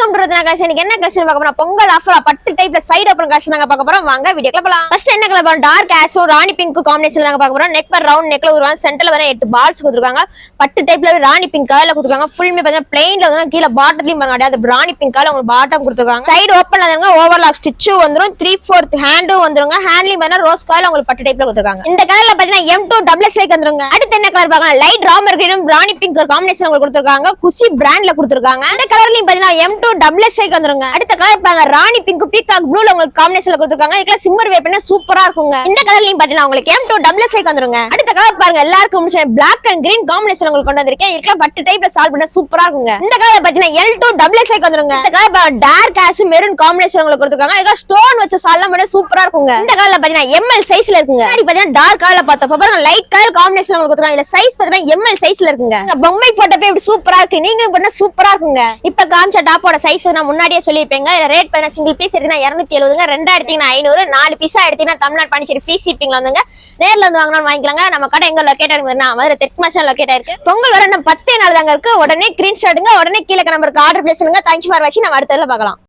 Welcome to Ratna collection. இன்னைக்கு என்ன collection பார்க்க போறோம்? பொங்கல் ஆஃபர் பட்டு டைப்ல சைடு ஓபன் கலெக்ஷன் நாங்க பார்க்க போறோம். வாங்க வீடியோக்குள்ள போலாம். ஃபர்ஸ்ட் என்ன கலர் பாருங்க, டார்க் ஆஷோ ராணி பிங்க் காம்பினேஷன்ல நாங்க பார்க்க போறோம். நெக் பர் ரவுண்ட் நெக்ல ஒரு சென்டர்ல வர 8 பால்ஸ் கொடுத்திருக்காங்க. பட்டு டைப்ல ராணி பிங்க் கலர்ல கொடுத்திருக்காங்க. ஃபுல்லுமே பாத்தீங்கன்னா பிளைன்ல வந்து கீழ பாட்டம்லயும் பாருங்க அது ராணி பிங்க் கலர்ல உங்களுக்கு பாட்டம் கொடுத்திருக்காங்க. சைடு ஓபன்ல வந்து ஓவர்லாக் ஸ்டிட்ச் வந்துரும். 3/4 ஹேண்டும் வந்துருங்க. ஹேண்ட்லயும் பாத்தீங்கன்னா ரோஸ் கலர்ல உங்களுக்கு பட்டு டைப்ல கொடுத்திருக்காங்க. இந்த கலர்ல பாத்தீங்கன்னா M2 டபுள் எக்ஸ் வந்துருங்க. அடுத்து என்ன கலர் பார்க்கலாம், லைட் ராமர் கிரீனும் ராணி பிங்க் காம்பினேஷன் உங்களுக்கு கொடுத்திருக்காங்க. குஷி பிராண்ட்ல கொடுத்திருக்காங்க. இந்த கலர்லயும் பாத்தீங்கன்னா M2 டபுள் எக்ஸ் வந்துருங்க. அடுத்த கலர் பாருங்க, ராணி பிங்க் பீகாக் ப்ளூல உங்களுக்கு காம்பினேஷன்ல கொடுத்திருக்காங்க. இதுல சிம்மர் வேப்பனா சூப்பரா இருக்குங்க. இந்த கலர்லயும் பாத்தீங்கன்னா உங்களுக்கு M2 டபுள் எக்ஸ் வந்துருங்க. அடுத்த கலர் பாருங்க, எல்லாருக்கும் Black and green காம்பினேஷன் உங்களுக்கு கொண்டு வந்திருக்கேன். இதுல பட்டு டைப்ல சால்வ் பண்ண சூப்பரா இருக்குங்க. இந்த கலர் பாத்தீங்கன்னா L2 டபுள் எக்ஸ் வந்துருங்க. இந்த கலர் பாருங்க, டார்க் ஆஷ் மெரூன் காம்பினேஷன் உங்களுக்கு கொடுத்திருக்காங்க. இதுல ஸ்டோன் வச்ச சால்வ் பண்ண சூப்பரா இருக்குங்க. இந்த கலர்ல பாத்தீங்கன்னா ML சைஸ்ல இருக்குங்க. முன்னாடி பாத்தீங்கன்னா டார்க் கலர்ல பார்த்தப்ப பாருங்க லைட் கலர் காம்பினேஷன் உங்களுக்கு கொடுத்திருக்காங்க. இதுல சைஸ் பாத்தீங்கன்னா ML சைஸ்ல இருக்குங்க. பொம்மை போட்டப்ப இப்படி சூப்பரா இருக்கு. நீங்க பண்ண சூப்பரா இருக்குங்க. இப்ப காமிச்ச டாப்போட சைஸ் நான் முன்னாடியே சொல்லிருப்பேங்க. ரேட் பாத்தீங்கன்னா சிங்கிள் பீஸ் எடுத்தீங்கன்னா 270, 2 எடுத்தீங்கன்னா 500, 4 பீஸா எடுத்தீங்கன்னா தமிழ்நாடு பாண்டிச்சேரி ஃப்ரீ ஷிப்பிங்ல வந்துங்க. நேர்ல வந்து வாங்கினா வாங்கிக்கலாங்க. நம்ம கடை எங்க லொகேட் ஆயிருக்குன்னா மதுரை தெற்கு மாசம் லொகேட் ஆயிருக்கு. பொங்கல் வர 10 நாள் தாங்க இருக்கு. உடனே ஸ்கிரீன்ஷாட்டுங்க, உடனே கீழே நம்பருக்கு ஆர்டர் பிளேஸ் பண்ணுங்க. தேங்க்யூ ஃபார் வாட்சிங். நம்ம அடுத்த பார்க்கலாம்.